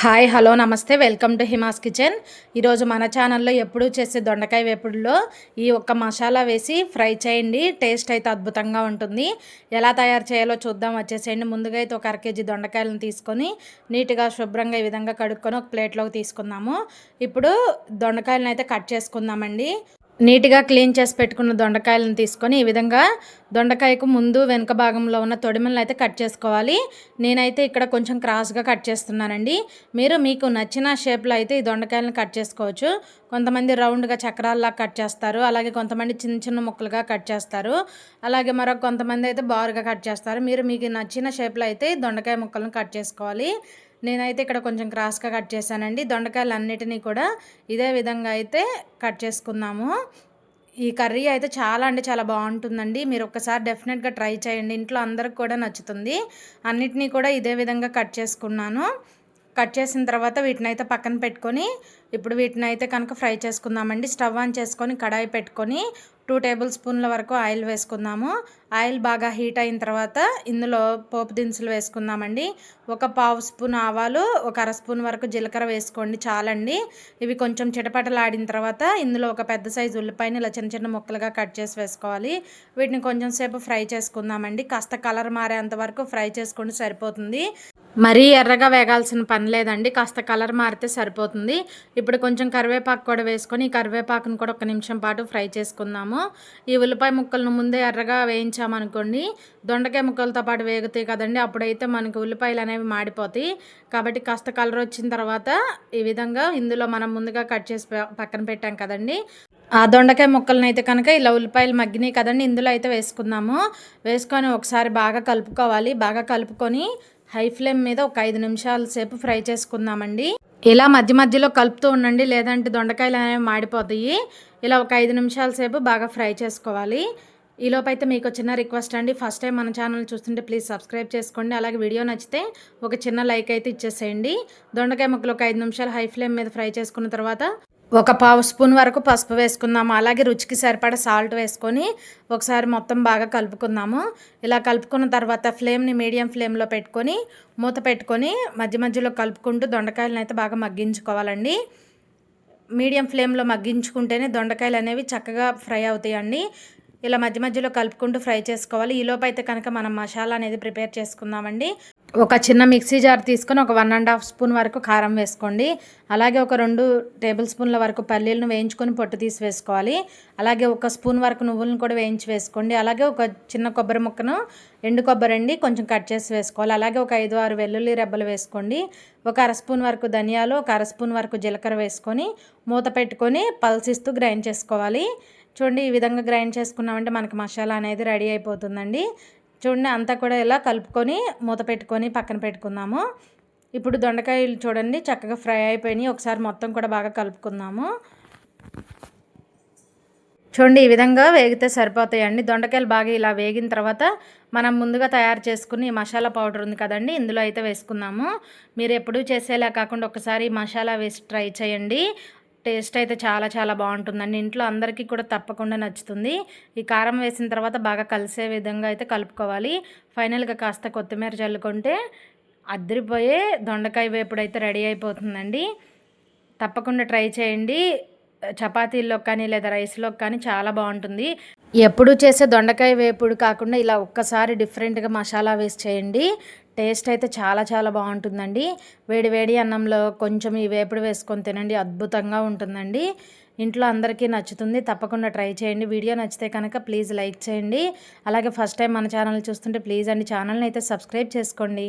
Hi hello నమస్తే welcome to Hima's kitchen. ఈరోజు మన ఛానల్లో ఎప్పుడూ చేసే దొండకాయ వేపుడులో ఈ ఒక్క మసాలా వేసి ఫ్రై చేయండి. టేస్ట్ అయితే అద్భుతంగా ఉంటుంది. ఎలా తయారు చేయాలో చూద్దాం, వచ్చేసేయండి. ముందుగా అయితే ఒక 1/2 kg దొండకాయలను తీసుకొని నీట్గా శుభ్రంగా ఈ విధంగా కడుక్కొని ఒక ప్లేట్లోకి తీసుకుందాము. ఇప్పుడు దొండకాయలను అయితే కట్ చేసుకుందామండి. నీట్గా క్లీన్ చేసి పెట్టుకున్న దొండకాయలను తీసుకొని ఈ విధంగా దొండకాయకు ముందు వెనుక భాగంలో ఉన్న తొడిమలను అయితే కట్ చేసుకోవాలి. నేనైతే ఇక్కడ కొంచెం క్రాస్గా కట్ చేస్తున్నానండి. మీరు మీకు నచ్చిన షేప్లో అయితే ఈ దొండకాయలను కట్ చేసుకోవచ్చు. కొంతమంది రౌండ్గా చక్రాల్లా కట్ చేస్తారు, అలాగే కొంతమంది చిన్న చిన్న ముక్కలుగా కట్ చేస్తారు, అలాగే మరొక కొంతమంది అయితే బారుగా కట్ చేస్తారు. మీరు మీకు నచ్చిన షేప్లో అయితే దొండకాయ ముక్కలను కట్ చేసుకోవాలి. నేనైతే ఇక్కడ కొంచెం క్రాస్గా కట్ చేశానండి. దొండకాయలు అన్నిటినీ కూడా ఇదే విధంగా అయితే కట్ చేసుకుందాము. ఈ కర్రీ అయితే చాలా అంటే చాలా బాగుంటుందండి. మీరు ఒక్కసారి డెఫినెట్గా ట్రై చేయండి, ఇంట్లో అందరికి కూడా నచ్చుతుంది. అన్నిటినీ కూడా ఇదే విధంగా కట్ చేసుకున్నాను. కట్ చేసిన తర్వాత వీటిని అయితే పక్కన పెట్టుకొని ఇప్పుడు వీటిని అయితే కనుక ఫ్రై చేసుకుందామండి. స్టవ్ ఆన్ చేసుకొని కడాయి పెట్టుకొని 2 టేబుల్ స్పూన్ల వరకు ఆయిల్ వేసుకుందాము. ఆయిల్ బాగా హీట్ అయిన తర్వాత ఇందులో పోపు దినుసులు వేసుకుందామండి. ఒక 1/2 స్పూన్ ఆవాలు, ఒక 1/2 స్పూన్ వరకు జీలకర్ర వేసుకోండి, చాలండి. ఇవి కొంచెం చిటపటలాడిన తర్వాత ఇందులో ఒక పెద్ద సైజు ఉల్లిపాయని ఇలా చిన్న చిన్న ముక్కలుగా కట్ చేసి వేసుకోవాలి. వీటిని కొంచెం సేపు ఫ్రై చేసుకుందామండి. కాస్త కలర్ మారేంత వరకు ఫ్రై చేసుకుంటే సరిపోతుంది. మరీ ఎర్రగా వేగాల్సిన పని లేదండి, కాస్త కలర్ మారితే సరిపోతుంది. ఇప్పుడు కొంచెం కరివేపాకు కూడా వేసుకొని ఈ కరివేపాకును కూడా 1 నిమిషం పాటు ఫ్రై చేసుకుందాము. ఈ ఉల్లిపాయ ముక్కలను ముందే ఎర్రగా వేయించామనుకోండి, దొండకాయ ముక్కలతో పాటు వేగుతాయి కదండి, అప్పుడైతే మనకు ఉల్లిపాయలు అనేవి మాడిపోతాయి. కాబట్టి కాస్త కలర్ వచ్చిన తర్వాత ఈ విధంగా ఇందులో మనం ముందుగా కట్ చేసి పక్కన పెట్టాం కదండి, ఆ దొండకాయ ముక్కలను అయితే కనుక ఇలా ఉల్లిపాయలు మగ్గినాయి కదండి, ఇందులో అయితే వేసుకుందాము. వేసుకొని ఒకసారి బాగా కలుపుకోవాలి. బాగా కలుపుకొని హై ఫ్లేమ్ మీద ఒక 5 నిమిషాల సేపు ఫ్రై చేసుకుందామండి. ఇలా మధ్య మధ్యలో కలుపుతూ ఉండండి, లేదంటే దొండకాయలు అనేవి మాడిపోతాయి. ఇలా ఒక 5 నిమిషాల సేపు బాగా ఫ్రై చేసుకోవాలి. ఈలోపైతే మీకు చిన్న రిక్వెస్ట్ అండి, ఫస్ట్ టైం మన ఛానల్ చూస్తుంటే ప్లీజ్ సబ్స్క్రైబ్ చేసుకోండి. అలాగే వీడియో నచ్చితే ఒక చిన్న లైక్ అయితే ఇచ్చేసేయండి. దొండకాయ ముక్కలు ఒక 5 నిమిషాలు హై ఫ్లేమ్ మీద ఫ్రై చేసుకున్న తర్వాత ఒక 1/2 స్పూన్ వరకు పసుపు వేసుకుందాము. అలాగే రుచికి సరిపడా సాల్ట్ వేసుకొని ఒకసారి మొత్తం బాగా కలుపుకుందాము. ఇలా కలుపుకున్న తర్వాత ఫ్లేమ్ని మీడియం ఫ్లేమ్లో పెట్టుకొని మూత పెట్టుకొని మధ్య మధ్యలో కలుపుకుంటూ దొండకాయలను అయితే బాగా మగ్గించుకోవాలండి. మీడియం ఫ్లేమ్లో మగ్గించుకుంటేనే దొండకాయలు అనేవి చక్కగా ఫ్రై అవుతాయండి. ఇలా మధ్య మధ్యలో కలుపుకుంటూ ఫ్రై చేసుకోవాలి. ఈలోపు అయితే కనుక మనం మసాలా అనేది ప్రిపేర్ చేసుకుందామండి. ఒక చిన్న మిక్సీ జార్ తీసుకొని ఒక 1.5 స్పూన్ వరకు కారం వేసుకోండి. అలాగే ఒక 2 టేబుల్ స్పూన్ల వరకు పల్లీలను వేయించుకొని పొట్టు తీసి వేసుకోవాలి. అలాగే 1 స్పూన్ వరకు నువ్వులను కూడా వేయించి వేసుకోండి. అలాగే ఒక చిన్న కొబ్బరి ముక్కను, ఎండు కొబ్బరి అండి, కొంచెం కట్ చేసి వేసుకోవాలి. అలాగే ఒక 5-6 వెల్లుల్లి రెబ్బలు వేసుకోండి. ఒక 1/2 స్పూన్ వరకు ధనియాలు, ఒక 1/2 స్పూన్ వరకు జీలకర్ర వేసుకొని మూత పెట్టుకొని పల్సిస్తూ గ్రైండ్ చేసుకోవాలి. చూడండి, ఈ విధంగా గ్రైండ్ చేసుకున్నామంటే మనకి మసాలా అనేది రెడీ అయిపోతుందండి. చూడండి, అంతా కూడా ఇలా కలుపుకొని మూత పెట్టుకొని పక్కన పెట్టుకుందాము. ఇప్పుడు దొండకాయలు చూడండి చక్కగా ఫ్రై అయిపోయినాయి. ఒకసారి మొత్తం కూడా బాగా కలుపుకుందాము. చూడండి, ఈ విధంగా వేగితే సరిపోతాయండి. దొండకాయలు బాగా ఇలా వేగిన తర్వాత మనం ముందుగా తయారు చేసుకుని మసాలా పౌడర్ ఉంది కదండి, ఇందులో అయితే వేసుకుందాము. మీరు ఎప్పుడూ చేసేలా కాకుండా ఒకసారి మసాలా వేసి ట్రై చేయండి. టేస్ట్ అయితే చాలా చాలా బాగుంటుందండి. ఇంట్లో అందరికీ కూడా తప్పకుండా నచ్చుతుంది. ఈ కారం వేసిన తర్వాత బాగా కలిసే విధంగా అయితే కలుపుకోవాలి. ఫైనల్గా కాస్త కొత్తిమీర చల్లుకుంటే అద్దరిపోయే దొండకాయ వేపుడు అయితే రెడీ అయిపోతుందండి. తప్పకుండా ట్రై చేయండి. చపాతీల్లో కానీ లేదా రైస్లోకి కానీ చాలా బాగుంటుంది. ఎప్పుడు చేసే దొండకాయ వేపుడు కాకుండా ఇలా ఒక్కసారి డిఫరెంట్గా మసాలా వేసి చేయండి. టేస్ట్ అయితే చాలా చాలా బాగుంటుందండి. వేడి వేడి అన్నంలో కొంచెం ఈ వేపుడు వేసుకొని తినండి, అద్భుతంగా ఉంటుందండి. ఇంట్లో అందరికీ నచ్చుతుంది. తప్పకుండా ట్రై చేయండి. వీడియో నచ్చితే కనుక ప్లీజ్ లైక్ చేయండి. అలాగే ఫస్ట్ టైం మన ఛానల్ చూస్తుంటే ప్లీజ్ అండి ఛానల్ని అయితే సబ్స్క్రైబ్ చేసుకోండి.